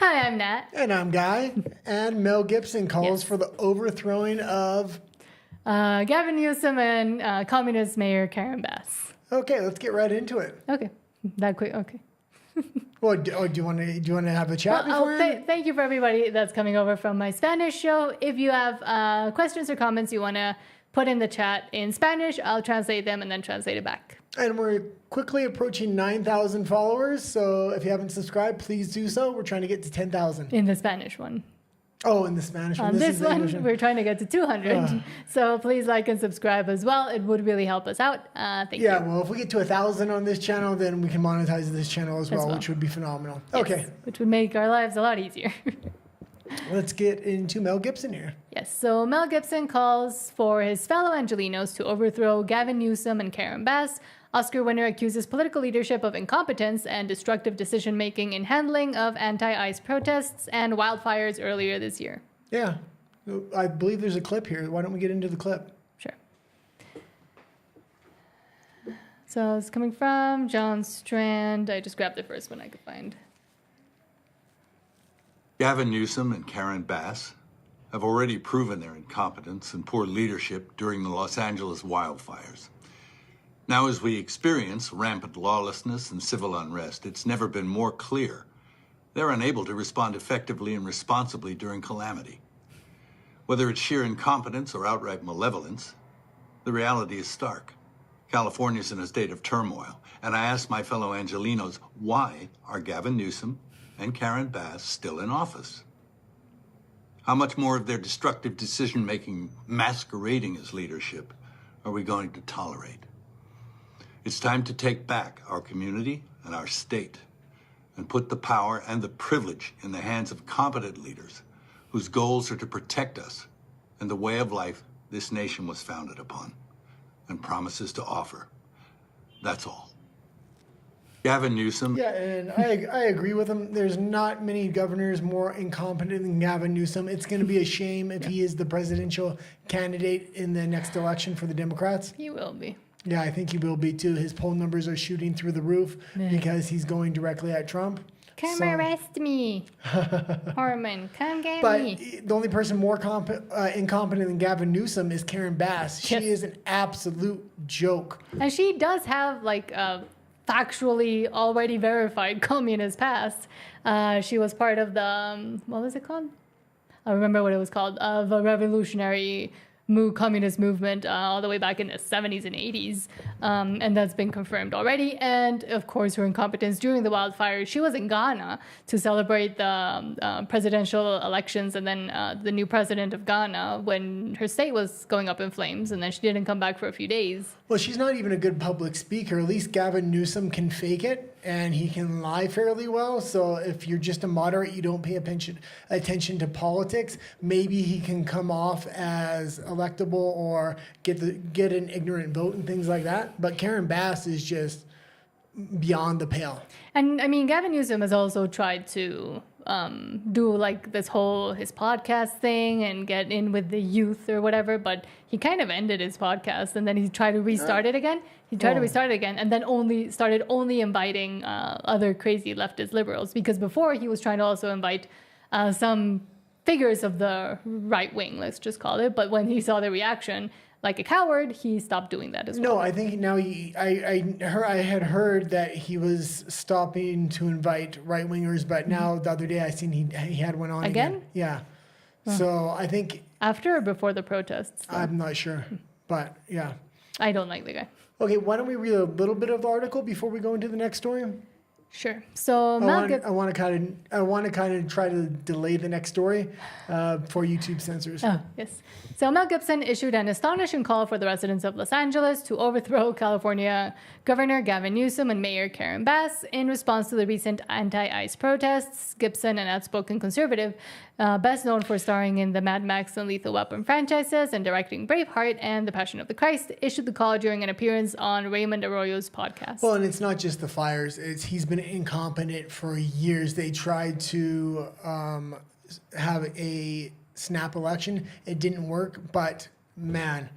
Hi, I'm Nat. And I'm Guy. And Mel Gibson calls for the overthrowing of... Gavin Newsom and Communist Mayor Karen Bass. Okay, let's get right into it. Okay, that quick. Okay. Well, do you want to have a chat before? Thank you for everybody that's coming over from my Spanish show. If you have questions or comments you want to put in the chat in Spanish, I'll translate them and then translate it back. And we're quickly approaching 9,000 followers, so if you haven't subscribed, please do so. We're trying to get to 10,000. In the Spanish one. Oh, in the Spanish one. This one, we're trying to get to 200. So please like and subscribe as well. It would really help us out. Thank you. Yeah, well, if we get to 1,000 on this channel, then we can monetize this channel as well, which would be phenomenal. Yes, okay. Which would make our lives a lot easier. Let's get into Mel Gibson here. Yes, so Mel Gibson calls for his fellow Angelenos to overthrow Gavin Newsom and Karen Bass. Oscar winner accuses political leadership of incompetence and destructive decision-making in handling of anti-ICE protests and wildfires earlier this year. Yeah, I believe there's a clip here. Why don't we get into the clip? Sure. So it's coming from John Strand. I just grabbed the first one I could find. Gavin Newsom and Karen Bass have already proven their incompetence and poor leadership during the Los Angeles wildfires. Now, as we experience rampant lawlessness and civil unrest, it's never been more clear they're unable to respond effectively and responsibly during calamity. Whether it's sheer incompetence or outright malevolence, the reality is stark. California's in a state of turmoil, and I ask my fellow Angelenos, why are Gavin Newsom and Karen Bass still in office? How much more of their destructive decision-making masquerading as leadership are we going to tolerate? It's time to take back our community and our state and put the power and the privilege in the hands of competent leaders whose goals are to protect us and the way of life this nation was founded upon and promises to offer. That's all. Gavin Newsom. Yeah, and I agree with him. There's not many governors more incompetent than Gavin Newsom. It's going to be a shame if he is the presidential candidate in the next election for the Democrats. He will be. Yeah, I think he will be too. His poll numbers are shooting through the roof because he's going directly at Trump. Come arrest me. Harmon, come get me. But the only person more incompetent than Gavin Newsom is Karen Bass. She is an absolute joke. And she does have like a factually already verified communist past. She was part of the, what was it called? I remember what it was called, of a revolutionary communist movement all the way back in the 70s and 80s. And that's been confirmed already. And of course, her incompetence during the wildfires. She was in Ghana to celebrate the presidential elections and then the new president of Ghana when her state was going up in flames. And then she didn't come back for a few days. Well, she's not even a good public speaker. At least Gavin Newsom can fake it and he can lie fairly well. So if you're just a moderate, you don't pay attention to politics, maybe he can come off as electable or get an ignorant vote and things like that. But Karen Bass is just beyond the pale. And I mean, Gavin Newsom has also tried to do like this whole his podcast thing and get in with the youth or whatever, but he kind of ended his podcast and then he tried to restart it again. He tried to restart it again and then started inviting other crazy leftist liberals, because before he was trying to also invite some figures of the right wing, let's just call it. But when he saw the reaction, like a coward, he stopped doing that as well. No, I think now I had heard that he was stopping to invite right wingers, but now the other day I seen he had one on again. Yeah. So I think after or before the protests. I'm not sure, but yeah. I don't like the guy. Okay, why don't we read a little bit of the article before we go into the next story? Sure. So I want to kind of try to delay the next story for YouTube censors. Oh, yes. So Mel Gibson issued an astonishing call for the residents of Los Angeles to overthrow California Governor Gavin Newsom and Mayor Karen Bass in response to the recent anti-ICE protests. Gibson, an outspoken conservative, best known for starring in the Mad Max and Lethal Weapon franchises and directing Braveheart and The Passion of the Christ, issued the call during an appearance on Raymond Arroyo's podcast. Well, and it's not just the fires. He's been incompetent for years. They tried to have a snap election. It didn't work, but man,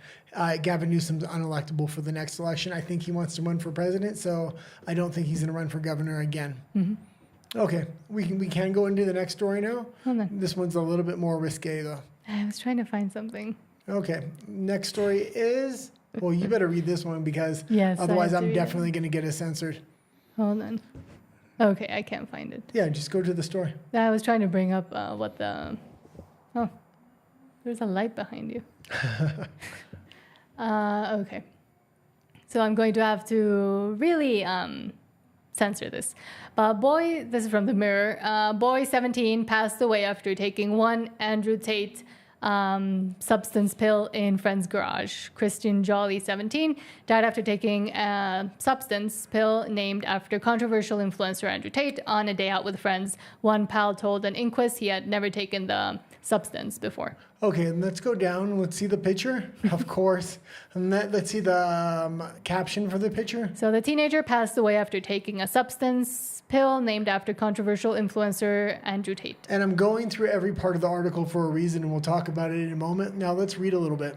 Gavin Newsom's unelectable for the next election. I think he wants to run for president, so I don't think he's going to run for governor again. Okay, we can go into the next story now. Hold on. This one's a little bit more risque though. I was trying to find something. Okay, next story is, well, you better read this one because Yes, I otherwise have to I'm read it. definitely going to get it censored. Hold on. Okay, I can't find it. Yeah, just go to the story. I was trying to bring up what the... Oh, there's a light behind you. Okay. So I'm going to have to really censor this. But this is from the Mirror. Boy 17 passed away after taking one Andrew Tate substance pill in friend's garage. Christian Jolly, 17, died after taking a substance pill named after controversial influencer Andrew Tate on a day out with friends. One pal told an inquest he had never taken the substance before. Okay, and let's go down. Let's see the picture, of course. And let's see the caption for the picture. So the teenager passed away after taking a substance pill named after controversial influencer Andrew Tate. And I'm going through every part of the article for a reason, and we'll talk about it in a moment. Now let's read a little bit.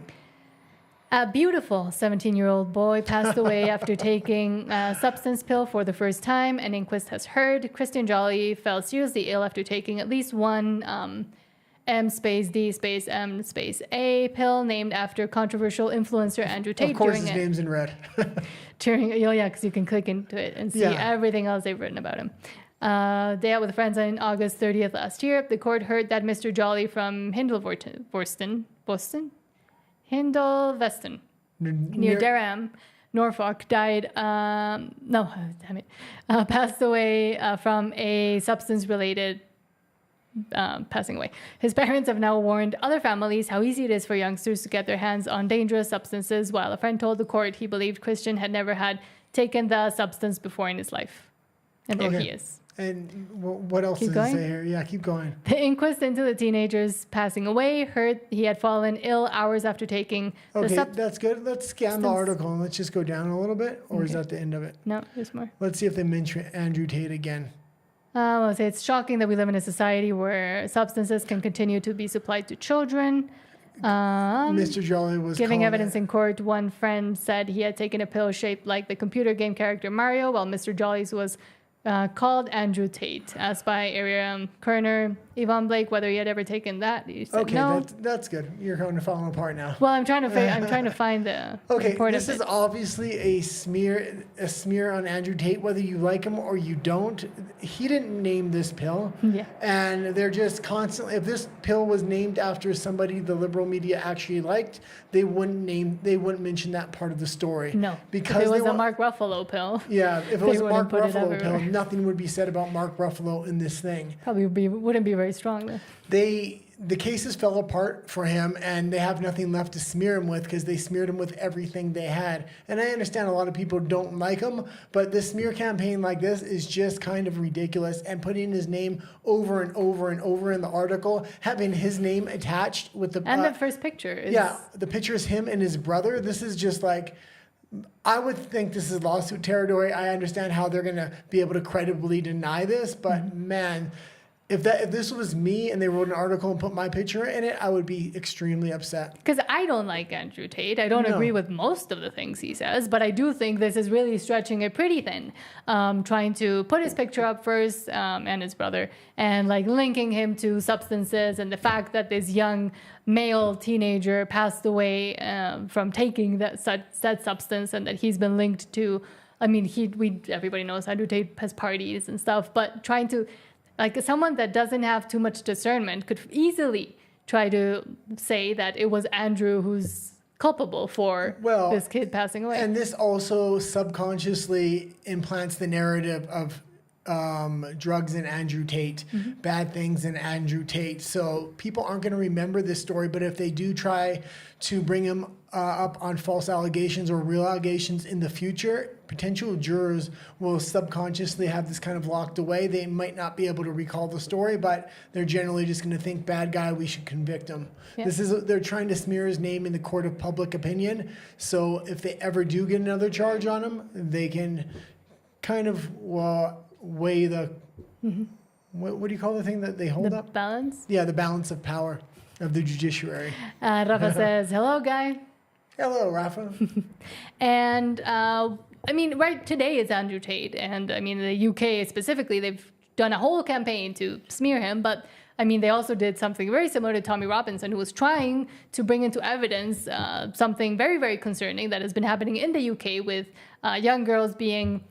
A beautiful 17-year-old boy passed away after taking a substance pill for the first time, an inquest has heard. Christian Jolly fell seriously ill after taking at least one M-D-M-A pill named after controversial influencer Andrew Tate. Of course, his name's in red. Because you can click into it and see everything else they've written about him. Day out with friends on August 30th last year. The court heard that Mr. Jolly from Hindleveston, near Durham, Norfolk, died. Passed away from a substance-related. Passing away. His parents have now warned other families how easy it is for youngsters to get their hands on dangerous substances, while a friend told the court he believed Christian had never had taken the substance before in his life. And there he is. And what else Keep does going? it say here? Yeah, keep going. The inquest into the teenager's passing away heard he had fallen ill hours after taking Okay, the that's good. Let's scan the article and let's just go down a little bit. Or is that the end of it? No, there's more. Let's see if they mention Andrew Tate again. I'll say it's shocking that we live in a society where substances can continue to be supplied to children. Mr. Jolly was Giving called evidence in court, one friend said he had taken a pill shaped like the computer game character Mario, while Mr. Jolly's was called Andrew Tate. Asked by area coroner Yvonne Blake whether he had ever taken that, he said Okay, no. that's good. You're kind of falling apart now. Well, I'm trying to find the Okay, important this is bits. obviously a smear on Andrew Tate, whether you like him or you don't. He didn't name this pill. Yeah. And they're just constantly, if this pill was named after somebody the liberal media actually liked, they wouldn't mention that part of the story. No, Because if it was they a Mark Ruffalo pill. Yeah, if it they was a wouldn't Mark put it Ruffalo pill, everywhere. nothing would be said about Mark Ruffalo in this thing. Wouldn't be very strong though. The cases fell apart for him, and they have nothing left to smear him with because they smeared him with everything they had. And I understand a lot of people don't like him, but this smear campaign like this is just kind of ridiculous. And putting his name over and over and over in the article, having his name attached with the And the first picture is the picture is him and his brother. This is just like, I would think this is lawsuit territory. I understand how they're going to be able to credibly deny this, but man, if this was me and they wrote an article and put my picture in it, I would be extremely upset. Because I don't like Andrew Tate. I don't agree with most of the things he says, but I do think this is really stretching it pretty thin. Trying to put his picture up first and his brother and like linking him to substances and the fact that this young male teenager passed away from taking that substance and that he's been linked to. I mean, everybody knows Andrew Tate has parties and stuff, but trying to like someone that doesn't have too much discernment could easily try to say that it was Andrew who's culpable for this kid passing away. And this also subconsciously implants the narrative of drugs in Andrew Tate, bad things in Andrew Tate. So people aren't going to remember this story, but if they do try to bring him up on false allegations or real allegations in the future, potential jurors will subconsciously have this kind of locked away. They might not be able to recall the story, but they're generally just going to think, bad guy, we should convict him. Yeah. They're trying to smear his name in the court of public opinion. So if they ever do get another charge on him, they can kind of weigh the, what do you call the thing that they hold up? The balance? Yeah, the balance of power of the judiciary. Rafa says, hello, guy. Hello, Rafa. And, I mean, right today is Andrew Tate. And, I mean, the UK specifically, they've done a whole campaign to smear him. But I mean, they also did something very similar to Tommy Robinson, who was trying to bring into evidence something very, very concerning that has been happening in the UK with young girls being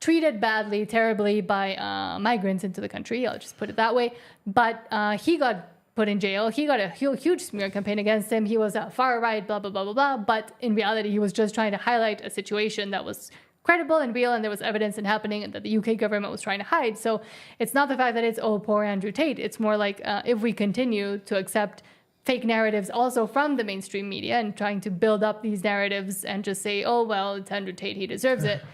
treated badly, terribly by migrants into the country. I'll just put it that way. But he got put in jail. He got a huge smear campaign against him. He was far right, blah, blah, blah, blah, blah. But in reality, he was just trying to highlight a situation that was credible and real, and there was evidence in happening and that the UK government was trying to hide. So it's not the fact that it's, oh, poor Andrew Tate. It's more like if we continue to accept fake narratives also from the mainstream media and trying to build up these narratives and just say, oh, well, it's Andrew Tate, he deserves it.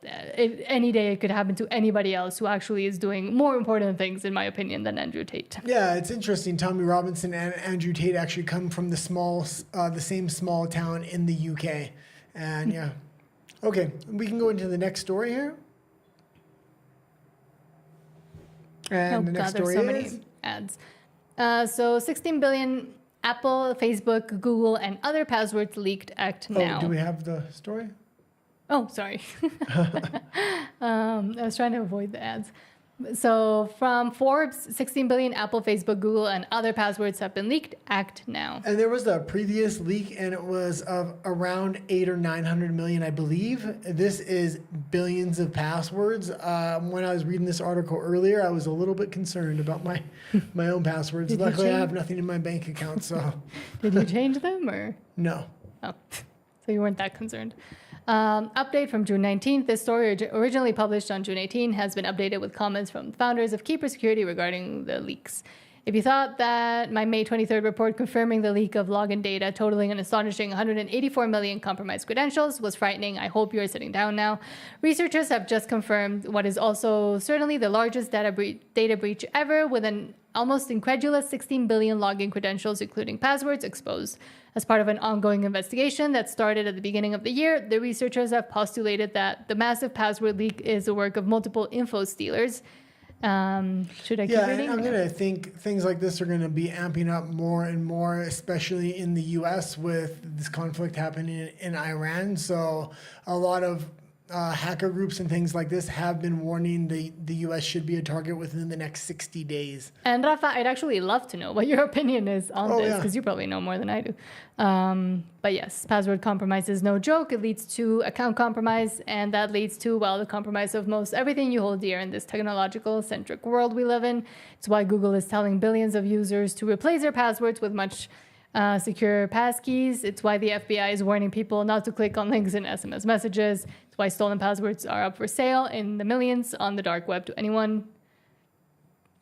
Any day it could happen to anybody else who actually is doing more important things, in my opinion, than Andrew Tate. Yeah, it's interesting. Tommy Robinson and Andrew Tate actually come from the same small town in the UK. And yeah. Okay, we can go into the next story here. And the next story there's so is? many ads. So 16 billion Apple, Facebook, Google, and other passwords leaked act now. Oh, do we have the story? Oh, sorry. I was trying to avoid the ads. So from Forbes, 16 billion Apple, Facebook, Google, and other passwords have been leaked. Act now. And there was a previous leak, and it was of around 800 or 900 million, I believe. This is billions of passwords. When I was reading this article earlier, I was a little bit concerned about my own passwords. Luckily, I have nothing in my bank account, so. Did you change them or? No. Oh, so you weren't that concerned. Update from June 19th. This story, originally published on June 18, has been updated with comments from founders of Keeper Security regarding the leaks. If you thought that my May 23rd report confirming the leak of login data totaling an astonishing 184 million compromised credentials was frightening, I hope you're sitting down now. Researchers have just confirmed what is also certainly the largest data breach ever, with an almost incredulous 16 billion login credentials, including passwords, exposed. As part of an ongoing investigation that started at the beginning of the year, the researchers have postulated that the massive password leak is the work of multiple info stealers. Should I keep reading? Yeah, I'm going to think things like this are going to be amping up more and more, especially in the U.S. with this conflict happening in Iran. So a lot of hacker groups and things like this have been warning the U.S. should be a target within the next 60 days. And Rafa, I'd actually love to know what your opinion is on this, because you probably know more than I do. But yes, password compromise is no joke. It leads to account compromise, and that leads to, well, the compromise of most everything you hold dear in this technological-centric world we live in. It's why Google is telling billions of users to replace their passwords with much secure passkeys. It's why the FBI is warning people not to click on links in SMS messages. It's why stolen passwords are up for sale in the millions on the dark web to anyone.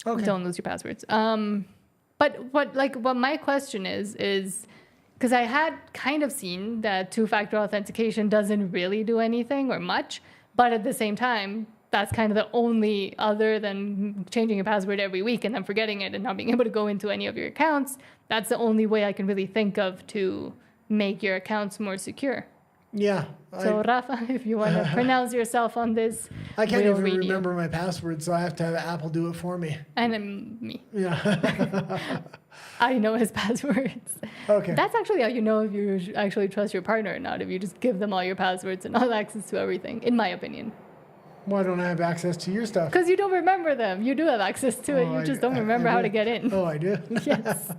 Okay. Don't lose your passwords. But what my question is because I had kind of seen that two-factor authentication doesn't really do anything or much, but at the same time, that's kind of the only, other than changing your password every week and then forgetting it and not being able to go into any of your accounts, that's the only way I can really think of to make your accounts more secure. Yeah. So Rafa, if you want to pronounce yourself on this, I can't even remember my password, so I have to have Apple do it for me. And me. Yeah. I know his passwords. Okay. That's actually how you know if you actually trust your partner or not, if you just give them all your passwords and all access to everything, in my opinion. Why don't I have access to your stuff? Because you don't remember them. You do have access to it. You just don't remember how to get in. Oh, I do? Yes.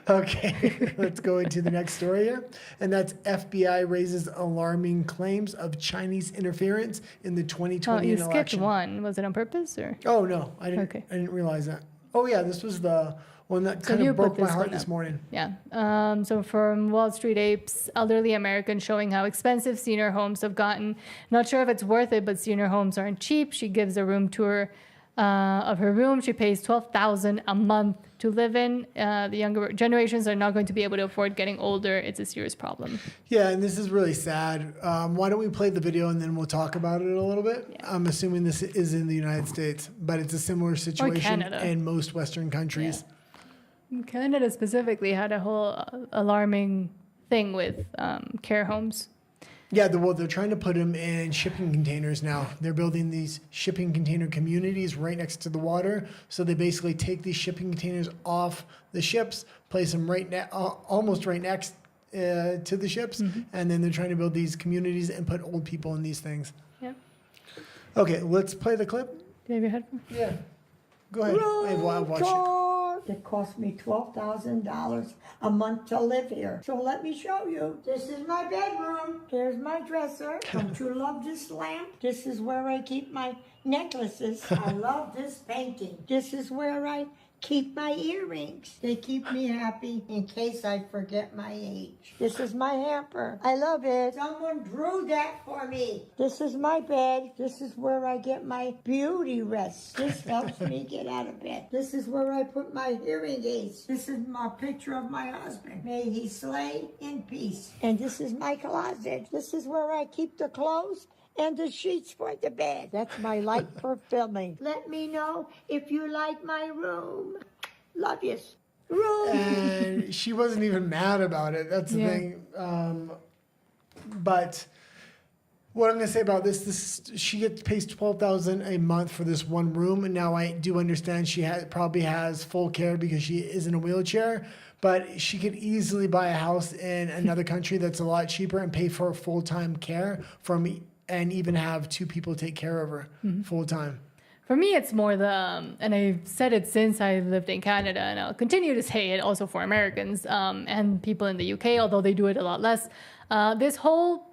Okay, let's go into the next story here. And that's FBI raises alarming claims of Chinese interference in the 2020 election. You skipped one. Was it on purpose? Or? Oh, no. I didn't realize that. Oh, yeah, this was the one that kind of broke my heart this morning. Yeah. So from Wall Street Apes, elderly American showing how expensive senior homes have gotten. Not sure if it's worth it, but senior homes aren't cheap. She gives a room tour of her room. She pays $12,000 a month to live in. The younger generations are not going to be able to afford getting older. It's a serious problem. Yeah, and this is really sad. Why don't we play the video and then we'll talk about it a little bit? Yeah. I'm assuming this is in the United States, but it's a similar situation in most Western countries. Yeah. Canada specifically had a whole alarming thing with care homes. Yeah, they're trying to put them in shipping containers now. They're building these shipping container communities right next to the water. So they basically take these shipping containers off the ships, place them almost right next to the ships, and then they're trying to build these communities and put old people in these things. Yeah. Okay, let's play the clip. Do you have your headphones? Yeah. Go ahead. I watch it. Tour. It cost me $12,000 a month to live here. So let me show you. This is my bedroom. Here's my dresser. Don't you love this lamp? This is where I keep my necklaces. I love this painting. This is where I keep my earrings. They keep me happy in case I forget my age. This is my hamper. I love it. Someone drew that for me. This is my bed. This is where I get my beauty rest. This helps me get out of bed. This is where I put my hearing aids. This is my picture of my husband. May he slay in peace. And this is my closet. This is where I keep the clothes and the sheets for the bed. That's my light for filming. Let me know if you like my room. Love yous. Room. And she wasn't even mad about it. That's the thing. But what I'm going to say about this, she pays $12,000 a month for this one room. And now I do understand she probably has full care because she is in a wheelchair. But she could easily buy a house in another country that's a lot cheaper and pay for full-time care and even have two people take care of her full-time. For me, it's more and I've said it since I lived in Canada, and I'll continue to say it also for Americans and people in the UK, although they do it a lot less. This whole,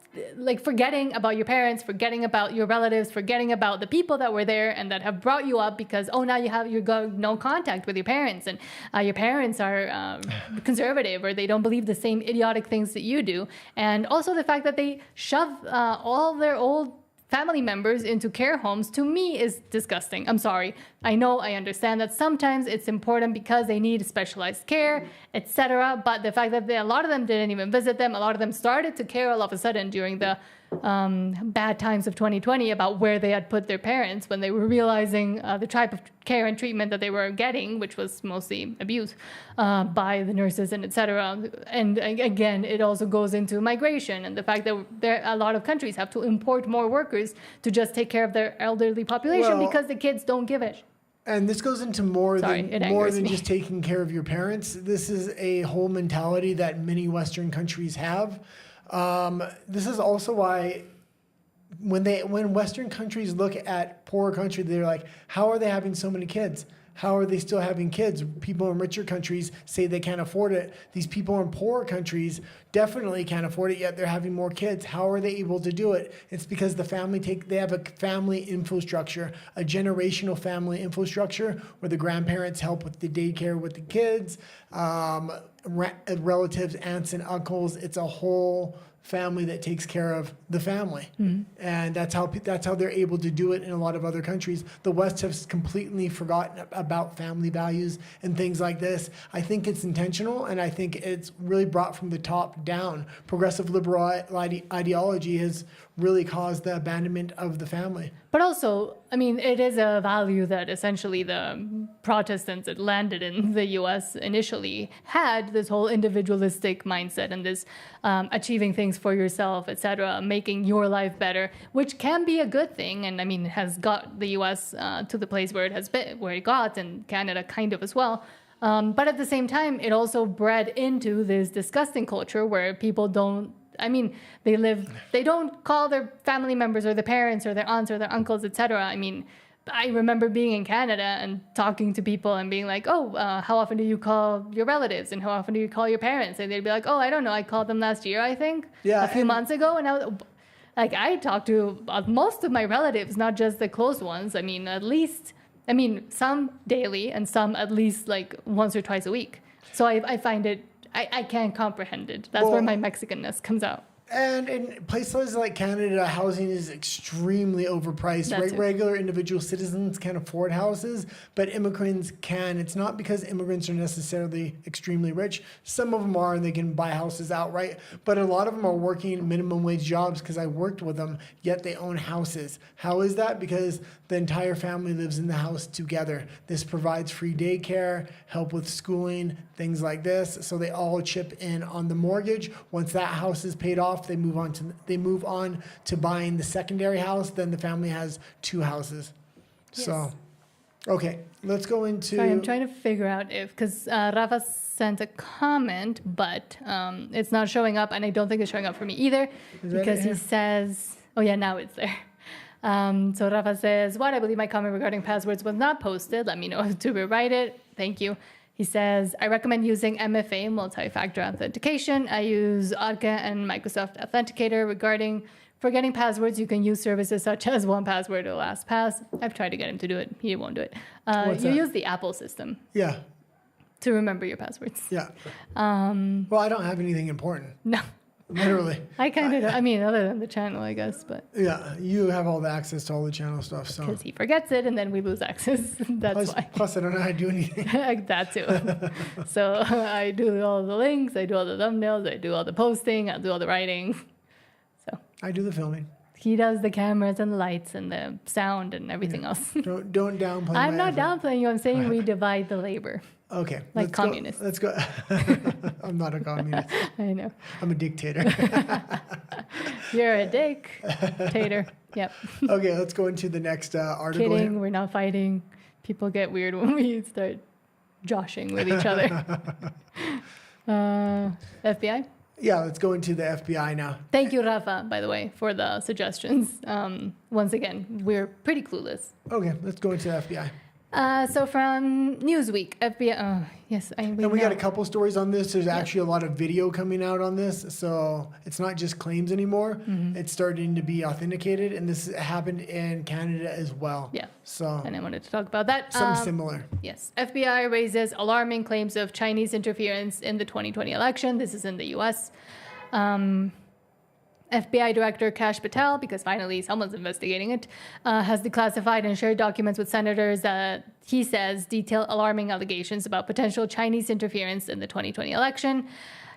forgetting about your parents, forgetting about your relatives, forgetting about the people that were there and that have brought you up because, now you got no contact with your parents, and your parents are conservative or they don't believe the same idiotic things that you do. And also the fact that they shove all their old family members into care homes, to me, is disgusting. I'm sorry. I understand that sometimes it's important because they need specialized care, etc. But the fact that a lot of them didn't even visit them, a lot of them started to care all of a sudden during the bad times of 2020 about where they had put their parents when they were realizing the type of care and treatment that they were getting, which was mostly abuse by the nurses and etc. And again, it also goes into migration and the fact that a lot of countries have to import more workers to just take care of their elderly population because the kids don't give it. And this goes into more than just taking care of your parents. This is a whole mentality that many Western countries have. This is also why when Western countries look at poorer countries, they're like, how are they having so many kids? How are they still having kids? People in richer countries say they can't afford it. These people in poorer countries definitely can't afford it, yet they're having more kids. How are they able to do it? It's because they have a family infrastructure, a generational family infrastructure where the grandparents help with the daycare with the kids, relatives, aunts and uncles. It's a whole family that takes care of the family. And that's how they're able to do it in a lot of other countries. The West has completely forgotten about family values and things like this. I think it's intentional, and I think it's really brought from the top down. Progressive liberal ideology has really caused the abandonment of the family. But also, it is a value that essentially the Protestants that landed in the U.S. initially had, this whole individualistic mindset and this achieving things for yourself, etc., making your life better, which can be a good thing, and has got the U.S. To the place where it got, and Canada kind of as well. But at the same time, it also bred into this disgusting culture where people don't. They don't call their family members or their parents or their aunts or their uncles, etc. I remember being in Canada and talking to people and being like, how often do you call your relatives? And how often do you call your parents? And they'd be like, I don't know. I called them last year, I think, a few months ago. And I talked to most of my relatives, not just the close ones. At least, some daily and some at least once or twice a week. So I find it, I can't comprehend it. That's where my Mexicanness comes out. And in places like Canada, housing is extremely overpriced. Regular individual citizens can't afford houses, but immigrants can. It's not because immigrants are necessarily extremely rich. Some of them are, and they can buy houses outright. But a lot of them are working minimum wage jobs because I worked with them, yet they own houses. How is that? Because the entire family lives in the house together. This provides free daycare, help with schooling, things like this. So they all chip in on the mortgage. Once that house is paid off, they move on to buying the secondary house. Then the family has two houses. Yes. So, okay, let's go into. Sorry, I'm trying to figure out because Rafa sent a comment, but it's not showing up, and I don't think it's showing up for me either because he says, "Oh yeah, now it's there." So Rafa says, "What? I believe my comment regarding passwords was not posted. Let me know to rewrite it. Thank you." He says, "I recommend using MFA, multi-factor authentication. I use Okta and Microsoft Authenticator. Regarding forgetting passwords, you can use services such as 1Password or LastPass." I've tried to get him to do it. He won't do it. What's You that? use the Apple system Yeah. to remember your passwords. Yeah. Well, I don't have anything important. No, Literally. I kind of don't. I mean, other than the channel, I guess, but Yeah. You have all the access to all the channel stuff. So. because he forgets it and then we lose access. That's why. Plus, I don't know how to do anything. That too. So I do all the links, I do all the thumbnails, I do all the posting, I do all the writing. So I do the filming. he does the cameras and the lights and the sound and everything else. Don't downplay. I'm my not effort. downplaying you. I'm saying we divide the labor. Okay. Like let's communists. Let's go. I'm not a communist. I know. I'm a dictator. You're a dictator. Yep. Okay, let's go into the next article. Kidding. here. We're not fighting. People get weird when we start joshing with each other. FBI. Yeah, let's go into the FBI now. Thank you, Rafa, by the way, for the suggestions. Once again, we're pretty clueless. Okay, let's go into the FBI. So from Newsweek, FBI. Oh, yes, And we got a couple stories on this. There's actually a lot of video coming out on this. So it's not just claims anymore. Mm-hmm. It's starting to be authenticated. And this happened in Canada as well. Yeah. So And I wanted to talk about that. something similar. Yes. FBI raises alarming claims of Chinese interference in the 2020 election. This is in the U.S. FBI Director Kash Patel, because finally someone's investigating it, has declassified and shared documents with senators that he says detail alarming allegations about potential Chinese interference in the 2020 election.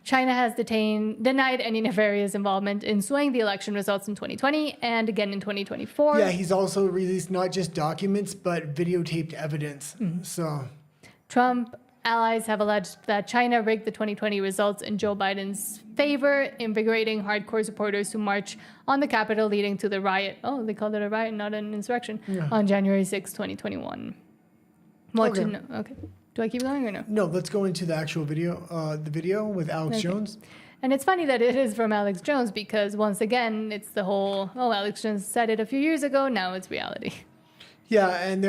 China has denied any nefarious involvement in swaying the election results in 2020 and again in 2024. Yeah, he's also released not just documents, but videotaped evidence. Mm-hmm. So Trump allies have alleged that China rigged the 2020 results in Joe Biden's favor, invigorating hardcore supporters who march on the Capitol, leading to the riot. Oh, they called it a riot, not an insurrection, on January 6, 2021. What Okay. to know? Okay. Do I keep going or no? no, let's go into the actual video. The video with Alex Okay. Jones. And it's funny that it is from Alex Jones because once again, it's the whole, oh, Alex Jones said it a few years ago, now it's reality. Yeah, and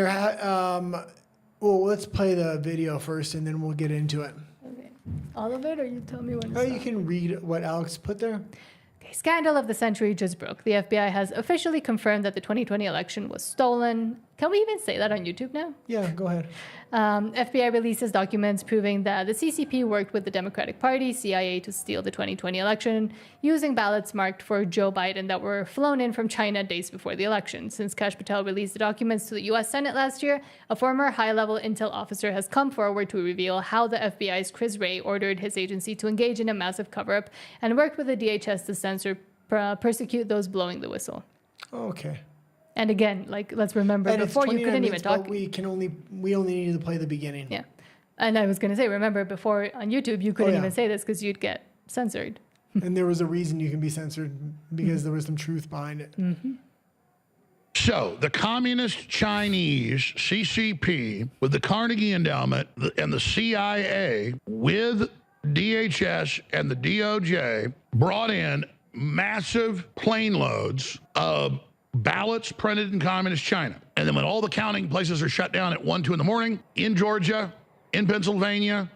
well, let's play the video first, and then we'll get into it. Okay. All of it, or you tell me when to Oh, stop? you can read what Alex put there. Okay, scandal of the century just broke. The FBI has officially confirmed that the 2020 election was stolen. Can we even say that on YouTube now? Yeah, go ahead. FBI releases documents proving that the CCP worked with the Democratic Party, CIA, to steal the 2020 election using ballots marked for Joe Biden that were flown in from China days before the election. Since Kash Patel released the documents to the U.S. Senate last year, a former high-level intel officer has come forward to reveal how the FBI's Chris Wray ordered his agency to engage in a massive cover-up and worked with the DHS to censor, persecute those blowing the whistle. Okay. And again, like, let's remember, And it's before you 29 couldn't even minutes, talk. but we only need to play the beginning. Yeah. And I was going to say, remember, before on YouTube, you couldn't yeah. even say this because you'd get censored. And there was a reason you can be censored because there was some truth behind it. So, the Communist Chinese, CCP, with the Carnegie Endowment and the CIA, with DHS and the DOJ, brought in massive plane loads of ballots printed in Communist China. And then when all the counting places are shut down at 1, 2 in the morning, in Georgia, in Pennsylvania,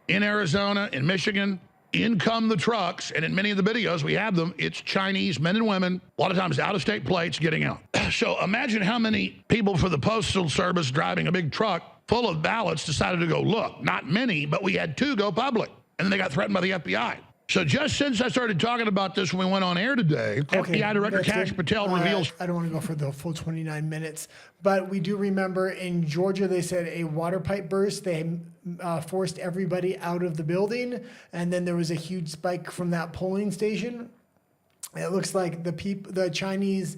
in Arizona, in Michigan, in come the trucks. And in many of the videos, we have them, it's Chinese men and women, a lot of times out-of-state plates getting out. So imagine how many people for the Postal Service driving a big truck full of ballots decided to go look. Not many, but we had 2 go public. And then they got threatened by the FBI. So just since I started talking about this when we went on air today, FBI Director that's Kash good. Patel reveals... I don't want to go for the full 29 minutes, but we do remember in Georgia, they said a water pipe burst. They forced everybody out of the building, and then there was a huge spike from that polling station. It looks like the Chinese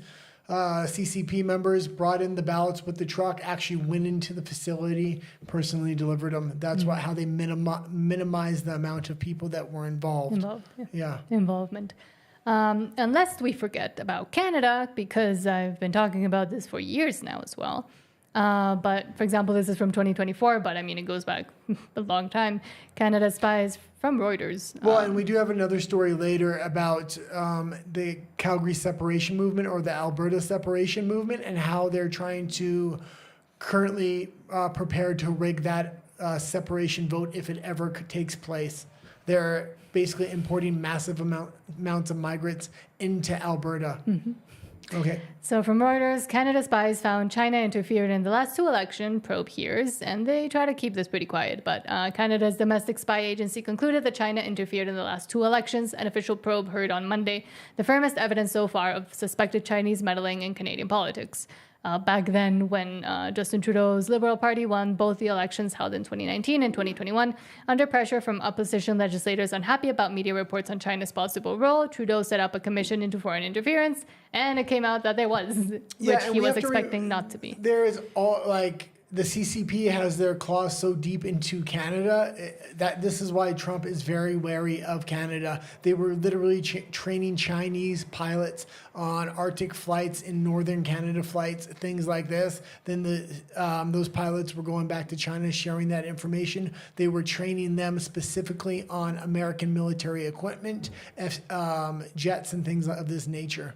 CCP members brought in the ballots with the truck, actually went into the facility, personally delivered them. That's how they minimized the amount of people that were involved. Yeah. Involvement. Unless we forget about Canada, because I've been talking about this for years now as well. But for example, this is from 2024, but I mean, it goes back a long time. Canada spies from Reuters. Well, and we do have another story later about the Calgary separation movement or the Alberta separation movement and how they're trying to currently prepare to rig that separation vote if it ever takes place. They're basically importing massive amounts of migrants into Alberta. Okay. So from Reuters, Canada spies found China interfered in the last 2 election probe hears, and they try to keep this pretty quiet. But Canada's domestic spy agency concluded that China interfered in the last 2 elections. An official probe heard on Monday, the firmest evidence so far of suspected Chinese meddling in Canadian politics. Back then, when Justin Trudeau's Liberal Party won both the elections held in 2019 and 2021, under pressure from opposition legislators unhappy about media reports on China's possible role, Trudeau set up a commission into foreign interference, and it came out that there was, which he was expecting not to be. There is the CCP has their claws so deep into Canada that this is why Trump is very wary of Canada. They were literally training Chinese pilots on Arctic flights, in northern Canada flights, things like this. Then those pilots were going back to China, sharing that information. They were training them specifically on American military equipment, jets and things of this nature.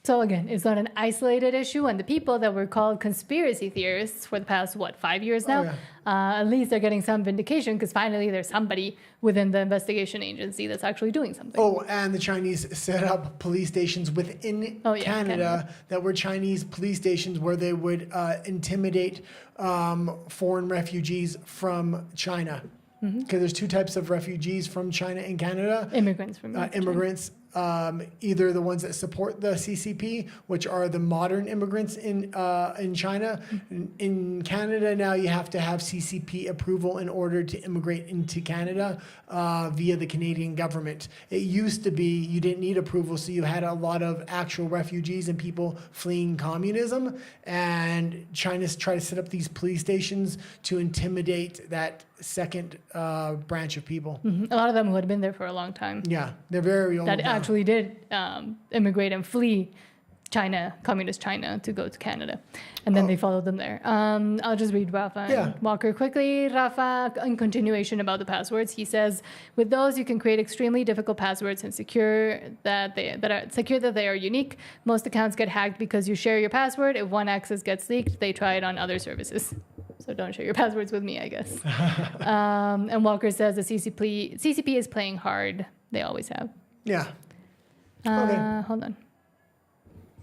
So again, it's not an isolated issue, and the people that were called conspiracy theorists for the past, 5 years now, at least they're getting some vindication because finally there's somebody within the investigation agency that's actually doing something. Oh, and the Chinese set up police stations within Canada that were Chinese police stations where they would intimidate foreign refugees from China. Because there's 2 types of refugees from China and Canada. Immigrants from immigrants. Either the ones that support the CCP, which are the modern immigrants in China. In Canada now, you have to have CCP approval in order to immigrate into Canada via the Canadian government. It used to be you didn't need approval, so you had a lot of actual refugees and people fleeing communism. And China's tried to set up these police stations to intimidate that second branch of people. A lot of them who had been there for a long time. Yeah, they're very old. That actually did immigrate and flee China, communist China, to go to Canada. And then they followed them there. I'll just read Rafa and Walker quickly. Rafa, in continuation about the passwords, he says, with those, you can create extremely difficult passwords and secure that they are unique. Most accounts get hacked because you share your password. If one access gets leaked, they try it on other services. So don't share your passwords with me, I guess. And Walker says the CCP is playing hard. They always have. Yeah. Hold on.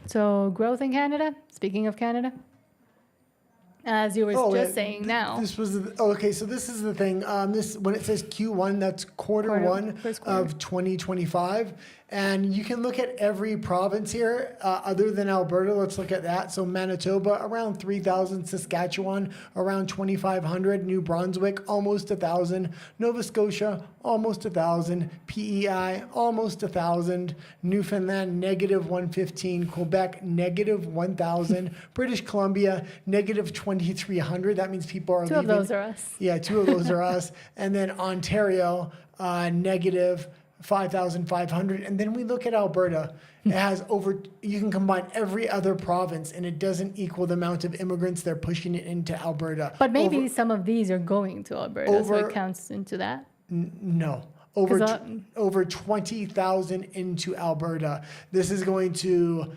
So growth in Canada. Speaking of Canada, as you were just saying now. This was okay. So this is the thing. This when it says Q1, that's quarter one of 2025, and you can look at every province here other than Alberta. Let's look at that. So Manitoba around 3,000, Saskatchewan around 2,500, New Brunswick almost 1,000, Nova Scotia almost 1,000, PEI almost 1,000, Newfoundland negative 115, Quebec negative 1,000, British Columbia negative 2,300. That means people are leaving. 2 of those are us. Yeah, 2 of those are us. And then Ontario negative 5,500. And then we look at Alberta. It has you can combine every other province and it doesn't equal the amount of immigrants they're pushing it into Alberta. But maybe some of these are going to Alberta, so it counts into that. No. Over 20,000 into Alberta. This is going to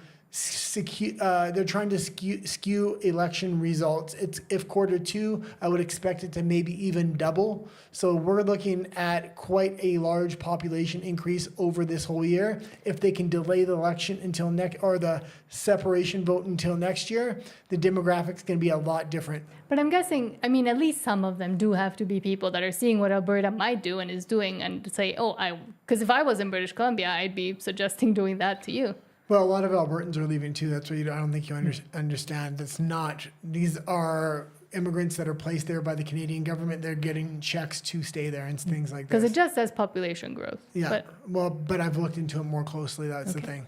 they're trying to skew election results. If quarter 2, I would expect it to maybe even double. So we're looking at quite a large population increase over this whole year. If they can delay the election until the separation vote until next year, the demographics going to be a lot different. But I'm guessing, at least some of them do have to be people that are seeing what Alberta might do and is doing and say, because if I was in British Columbia, I'd be suggesting doing that to you. Well, a lot of Albertans are leaving too. That's what I don't think you understand. These are immigrants that are placed there by the Canadian government. They're getting checks to stay there and things like that. Because it just says population growth. Yeah. But I've looked into it more closely. That's the thing.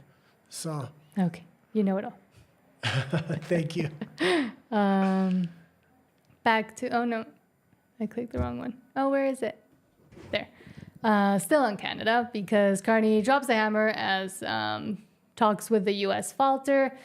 So. Okay. You know it all. Thank you. Back to, oh no, I clicked the wrong one. Oh, where is it? There. Still on Canada, because Carney drops the hammer as talks with the U.S. falter.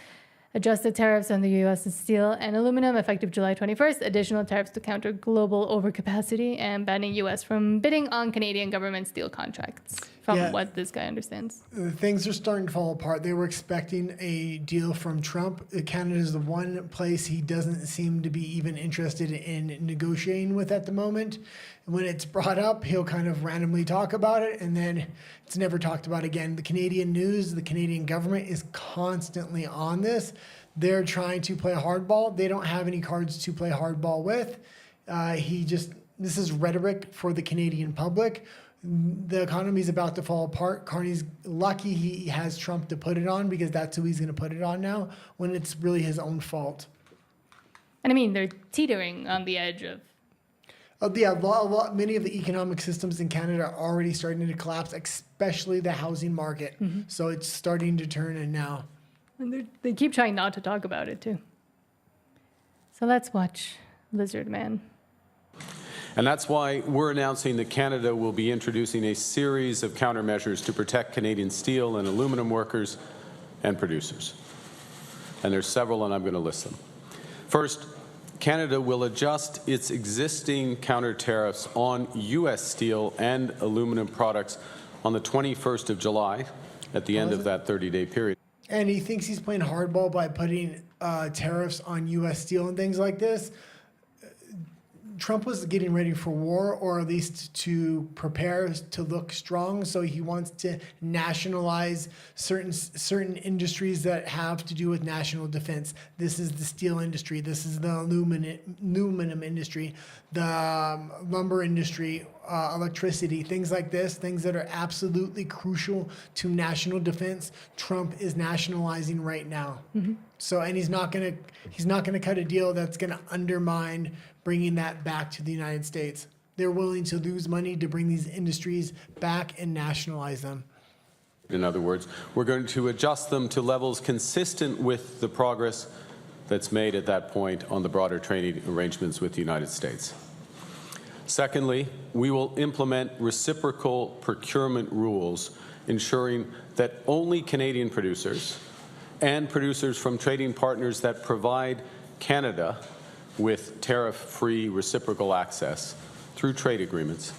adjusted tariffs on the U.S. steel and aluminum effective July 21st, additional tariffs to counter global overcapacity, and banning U.S. from bidding on Canadian government steel contracts, from what this guy understands. Things are starting to fall apart. They were expecting a deal from Trump. Canada is the one place he doesn't seem to be even interested in negotiating with at the moment. When it's brought up, he'll kind of randomly talk about it, and then it's never talked about again. The Canadian news, the Canadian government is constantly on this. They're trying to play hardball. They don't have any cards to play hardball with. This is rhetoric for the Canadian public. The economy is about to fall apart. Carney's lucky he has Trump to put it on, because that's who he's going to put it on now, when it's really his own fault. And I mean, they're teetering on the edge of... Many of the economic systems in Canada are already starting to collapse, especially the housing market. Mm-hmm. So it's starting to turn in now. And they keep trying not to talk about it, too. So let's watch Lizard Man. And that's why we're announcing that Canada will be introducing a series of countermeasures to protect Canadian steel and aluminum workers and producers. And there's several, and I'm going to list them. First, Canada will adjust its existing counter tariffs on U.S. steel and aluminum products on the 21st of July at the end of that 30-day period. And he thinks he's playing hardball by putting tariffs on U.S. steel and things like this. Trump was getting ready for war, or at least to prepare to look strong. So he wants to nationalize certain industries that have to do with national defense. This is the steel industry. This is the aluminum industry, the lumber industry, electricity, things like this, things that are absolutely crucial to national defense. Trump is nationalizing right now. Mm-hmm. So, and he's not gonna cut a deal that's gonna undermine bringing that back to the United States. They're willing to lose money to bring these industries back and nationalize them. In other words, we're going to adjust them to levels consistent with the progress that's made at that point on the broader trading arrangements with the United States. Secondly, we will implement reciprocal procurement rules, ensuring that only Canadian producers and producers from trading partners that provide Canada with tariff-free reciprocal access through trade agreements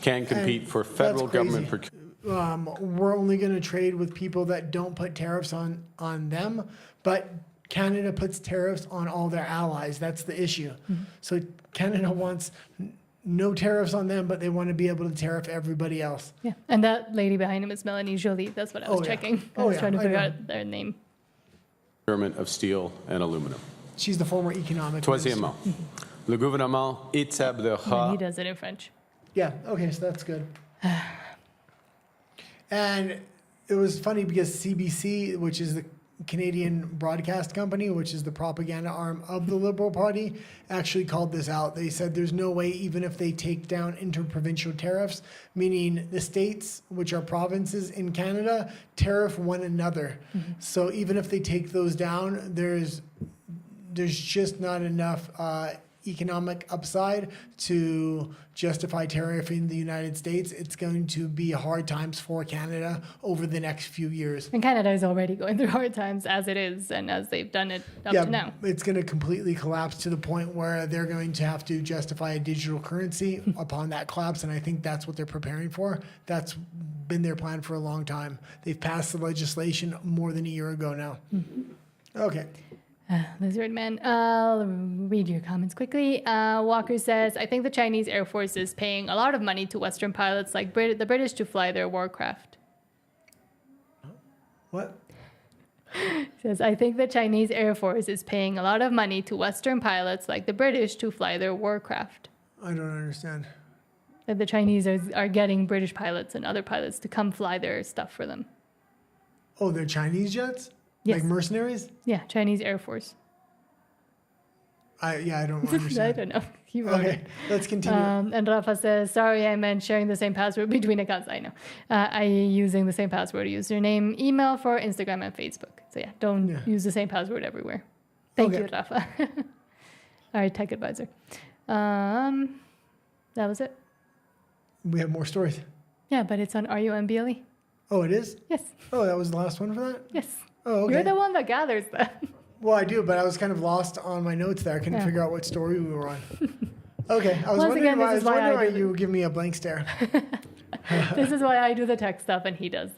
can compete for federal government procurement. We're only going to trade with people that don't put tariffs on them, but Canada puts tariffs on all their allies. That's the issue. Mm-hmm. So Canada wants no tariffs on them, but they want to be able to tariff everybody else. Yeah, and that lady behind him is Melanie Joly. That's what I was checking. I was trying to figure out their name. Procurement of steel and aluminum. She's the former economic Troisièmement, le gouvernement établira. He does it in French. Yeah, okay, so that's good. And it was funny because CBC, which is the Canadian broadcast company, which is the propaganda arm of the Liberal Party, actually called this out. They said there's no way, even if they take down interprovincial tariffs, meaning the states, which are provinces in Canada, tariff one another. Mm-hmm. So even if they take those down, there's just not enough economic upside to justify tariffing the United States. It's going to be hard times for Canada over the next few years. And Canada is already going through hard times as it is, and as they've done it up to now. It's going to completely collapse to the point where they're going to have to justify a digital currency upon that collapse, and I think that's what they're preparing for. That's been their plan for a long time. They've passed the legislation more than a year ago now. Mm-hmm. Okay. Lizard Man, I'll read your comments quickly. Walker says, I think the Chinese Air Force is paying a lot of money to Western pilots like the British to fly their warcraft. What? Says, I think the Chinese Air Force is paying a lot of money to Western pilots like the British to fly their warcraft. I don't understand. That the Chinese are getting British pilots and other pilots to come fly their stuff for them. Oh, they're Chinese jets? Yes. Like mercenaries? Yeah, Chinese Air Force. I don't understand. I don't know. You wrote it. Let's continue. And Rafa says, sorry, I meant sharing the same password between accounts. I know. I using the same password, username, email for Instagram and Facebook. So yeah, don't use the same password everywhere. Thank you, Rafa. All right, Tech Advisor. That was it. We have more stories. Yeah, but it's on RUMBLE. Oh, it is? Yes. Oh, that was the last one for that? Yes. Oh, okay. You're the one that gathers that. Well, I do, but I was kind of lost on my notes there. I couldn't figure out what story we were on. Okay, I was Once wondering again, why, this is why I do you give me a blank stare. This is why I do the tech stuff and he does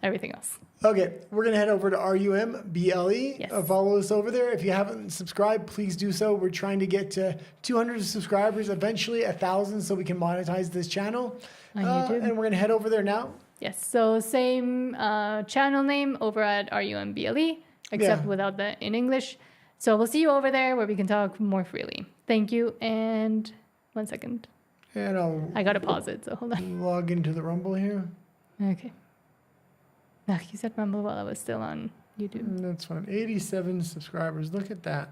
everything else. Okay, we're going to head over to RUMBLE. Yes. Follow us over there. If you haven't subscribed, please do so. We're trying to get to 200 subscribers, eventually 1,000, so we can monetize this channel. On YouTube. And we're going to head over there now. Yes, so same channel name over at RUMBLE, except Yeah. without the in English. So we'll see you over there where we can talk more freely. Thank you, and 1 second. And I'll I gotta pause it, so hold on. log into the Rumble here. Okay. You said Rumble while I was still on YouTube. That's fine. 87 subscribers. Look at that.